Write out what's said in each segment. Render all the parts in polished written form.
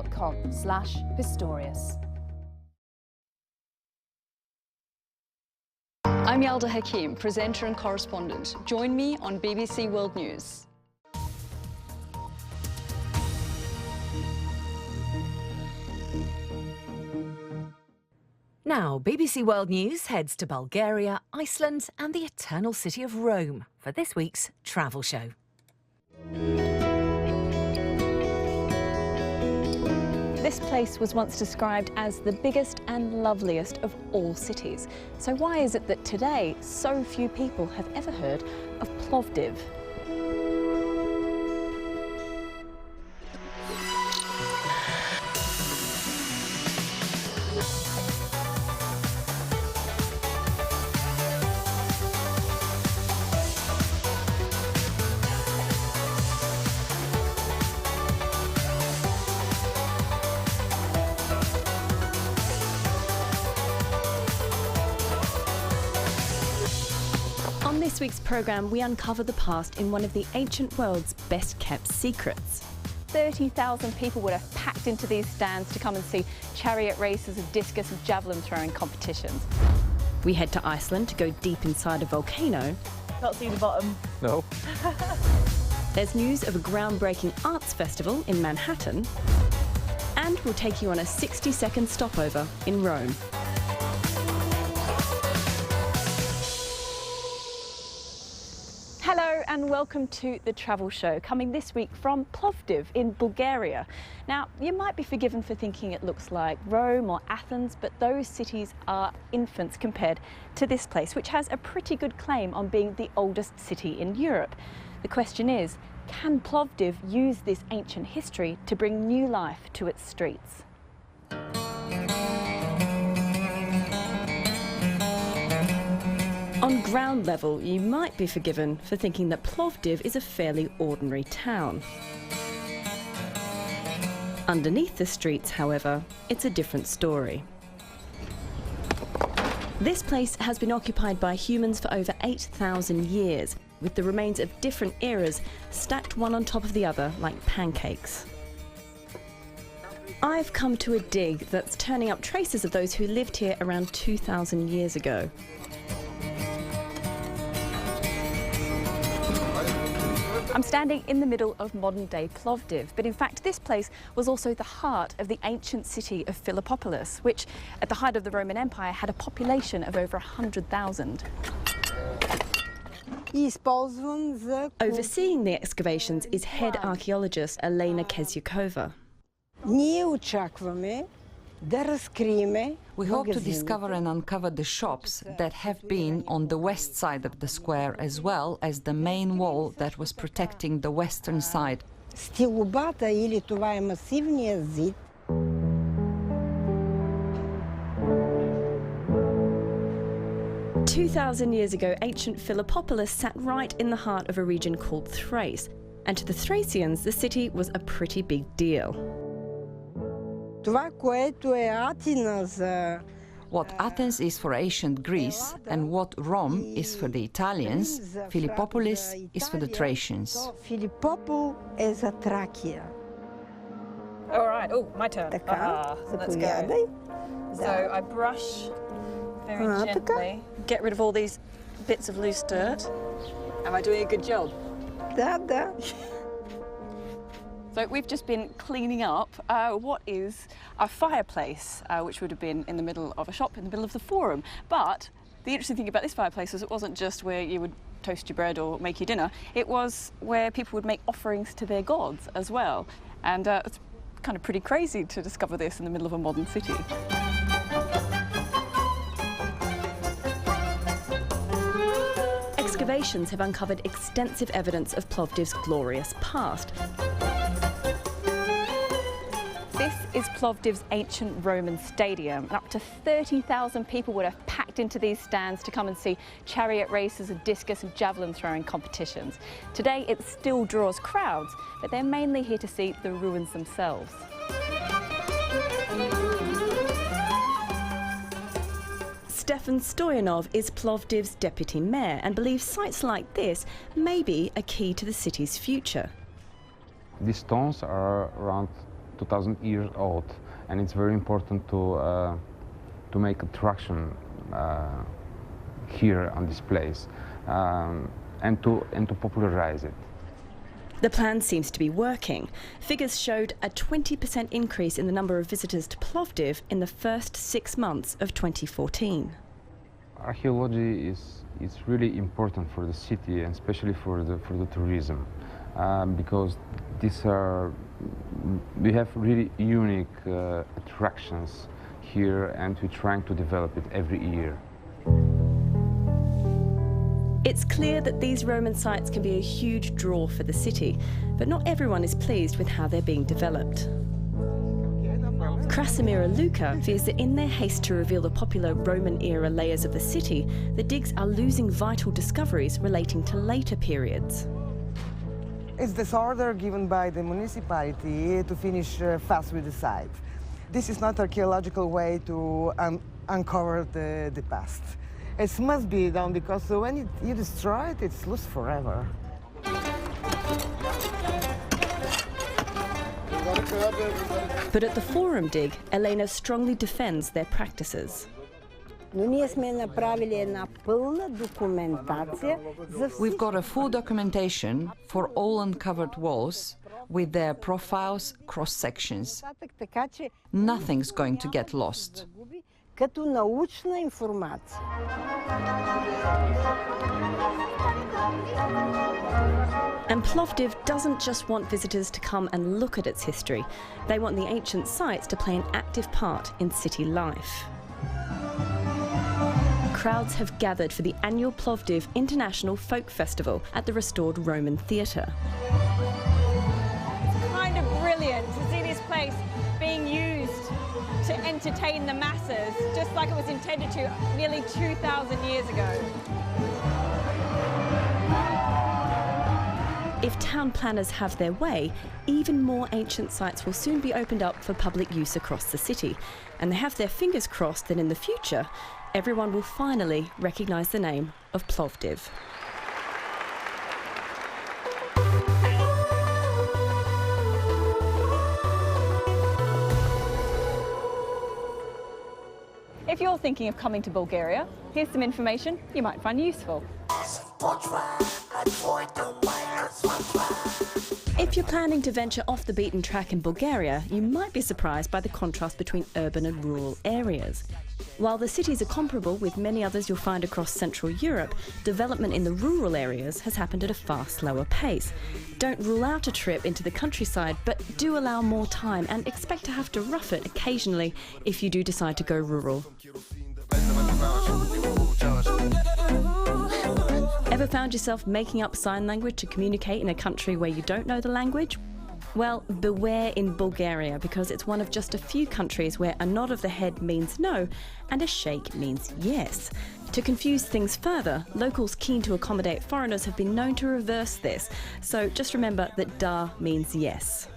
plovdiv.com/Pistorius. I'm Yalda Hakim, presenter and correspondent. Join me on BBC World News. Now, BBC World News heads to Bulgaria, Iceland and the eternal city of Rome for this week's travel show. This place was once described as the biggest and loveliest of all cities. So why is it that today so few people have ever heard of Plovdiv? On this week's programme, we uncover the past in one of the ancient world's best-kept secrets. 30,000 people would have packed into these stands to come and see chariot races and discus and javelin throwing competitions. We head to Iceland to go deep inside a volcano. Can't see the bottom. No. There's news of a groundbreaking arts festival in Manhattan. And we'll take you on a 60-second stopover in Rome. Hello and welcome to The Travel Show, coming this week from Plovdiv in Bulgaria. Now, you might be forgiven for thinking it looks like Rome or Athens, but those cities are infants compared to this place, which has a pretty good claim on being the oldest city in Europe. The question is, can Plovdiv use this ancient history to bring new life to its streets? On ground level, you might be forgiven for thinking that Plovdiv is a fairly ordinary town. Underneath the streets, however, it's a different story. This place has been occupied by humans for over 8,000 years, with the remains of different eras stacked one on top of the other like pancakes. I've come to a dig that's turning up traces of those who lived here around 2,000 years ago. I'm standing in the middle of modern-day Plovdiv, but in fact this place was also the heart of the ancient city of Philippopolis, which at the height of the Roman Empire had a population of over 100,000. Overseeing the excavations is head archaeologist Elena Kezyukova. We hope to discover and uncover the shops that have been on the west side of the square, as well as the main wall that was protecting the western side. 2,000 years ago, ancient Philippopolis sat right in the heart of a region called Thrace. And to the Thracians, the city was a pretty big deal. What Athens is for ancient Greece and what Rome is for the Italians, Philippopolis is for the Thracians. All right, oh, my turn. Let's go. So I brush very gently, get rid of all these bits of loose dirt. Am I doing a good job? So we've just been cleaning up what is a fireplace, which would have been in the middle of a shop, in the middle of the forum. But the interesting thing about this fireplace was it wasn't just where you would toast your bread or make your dinner. It was where people would make offerings to their gods as well. And it's kind of pretty crazy to discover this in the middle of a modern city. Excavations have uncovered extensive evidence of Plovdiv's glorious past. This is Plovdiv's ancient Roman stadium, and up to 30,000 people would have packed into these stands to come and see chariot races and discus and javelin throwing competitions. Today it still draws crowds, but they're mainly here to see the ruins themselves. Stefan Stoyanov is Plovdiv's deputy mayor and believes sites like this may be a key to the city's future. These stones are around 2,000 years old, and it's very important to make attraction here on this place and to popularize it. The plan seems to be working. Figures showed a 20% increase in the number of visitors to Plovdiv in the first 6 months of 2014. Archaeology is really important for the city, and especially for the tourism, because we have really unique attractions here, and we're trying to develop it every year. It's clear that these Roman sites can be a huge draw for the city, but not everyone is pleased with how they're being developed. Krasimir and Luca fears that in their haste to reveal the popular Roman-era layers of the city, the digs are losing vital discoveries relating to later periods. It's this order given by the municipality to finish fast with the site. This is not an archaeological way to uncover the past. It must be done, because when you destroy it, it's lost forever. But at the Forum dig, Elena strongly defends their practices. We've got a full documentation for all uncovered walls with their profiles, cross-sections. Nothing's going to get lost. And Plovdiv doesn't just want visitors to come and look at its history. They want the ancient sites to play an active part in city life. Crowds have gathered for the annual Plovdiv International Folk Festival at the restored Roman Theatre. It's kind of brilliant to see this place being used to entertain the masses, just like it was intended to nearly 2,000 years ago. If town planners have their way, even more ancient sites will soon be opened up for public use across the city. And they have their fingers crossed that in the future, everyone will finally recognise the name of Plovdiv. If you're thinking of coming to Bulgaria, here's some information you might find useful. If you're planning to venture off the beaten track in Bulgaria, you might be surprised by the contrast between urban and rural areas. While the cities are comparable with many others you'll find across Central Europe, development in the rural areas has happened at a far slower pace. Don't rule out a trip into the countryside, but do allow more time and expect to have to rough it occasionally if you do decide to go rural. Ever found yourself making up sign language to communicate in a country where you don't know the language? Well, beware in Bulgaria, because it's one of just a few countries where a nod of the head means no and a shake means yes. To confuse things further, locals keen to accommodate foreigners have been known to reverse this, so just remember that da means yes.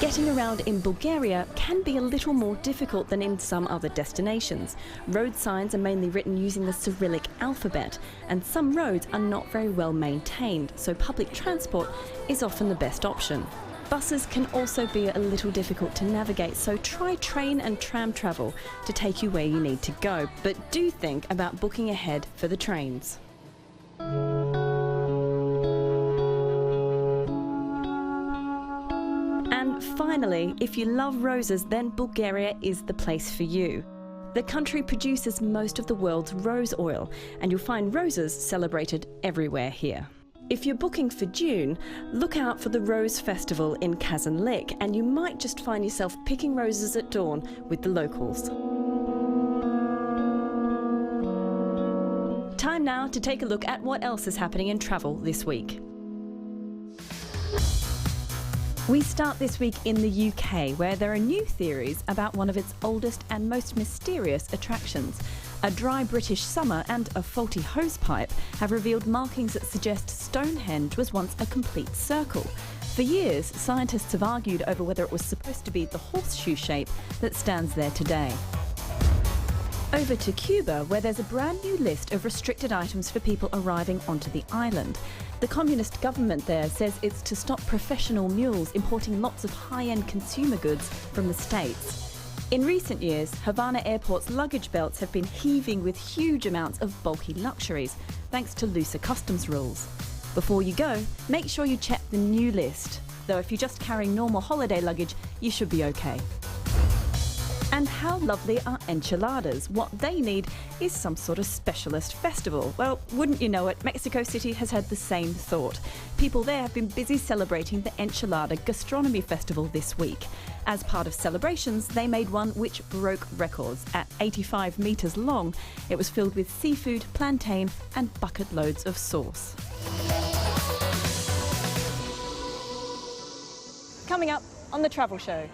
Getting around in Bulgaria can be a little more difficult than in some other destinations. Road signs are mainly written using the Cyrillic alphabet, and some roads are not very well maintained, so public transport is often the best option. Buses can also be a little difficult to navigate, so try train and tram travel to take you where you need to go, but do think about booking ahead for the trains. And finally, if you love roses, then Bulgaria is the place for you. The country produces most of the world's rose oil, and you'll find roses celebrated everywhere here. If you're booking for June, look out for the Rose Festival in Kazanlak, and you might just find yourself picking roses at dawn with the locals. Time now to take a look at what else is happening in travel this week. We start this week in the UK, where there are new theories about one of its oldest and most mysterious attractions. A dry British summer and a faulty hosepipe have revealed markings that suggest Stonehenge was once a complete circle. For years, scientists have argued over whether it was supposed to be the horseshoe shape that stands there today. Over to Cuba, where there's a brand new list of restricted items for people arriving onto the island. The communist government there says it's to stop professional mules importing lots of high-end consumer goods from the States. In recent years, Havana Airport's luggage belts have been heaving with huge amounts of bulky luxuries, thanks to looser customs rules. Before you go, make sure you check the new list, though if you're just carrying normal holiday luggage, you should be okay. And how lovely are enchiladas? What they need is some sort of specialist festival. Well, wouldn't you know it, Mexico City has had the same thought. People there have been busy celebrating the Enchilada Gastronomy Festival this week. As part of celebrations, they made one which broke records. At 85 metres long, it was filled with seafood, plantain and bucket loads of sauce. Coming up on the Travel Show.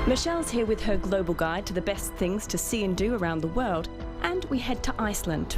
Michelle's here with her global guide to the best things to see and do around the world, and we head to Iceland.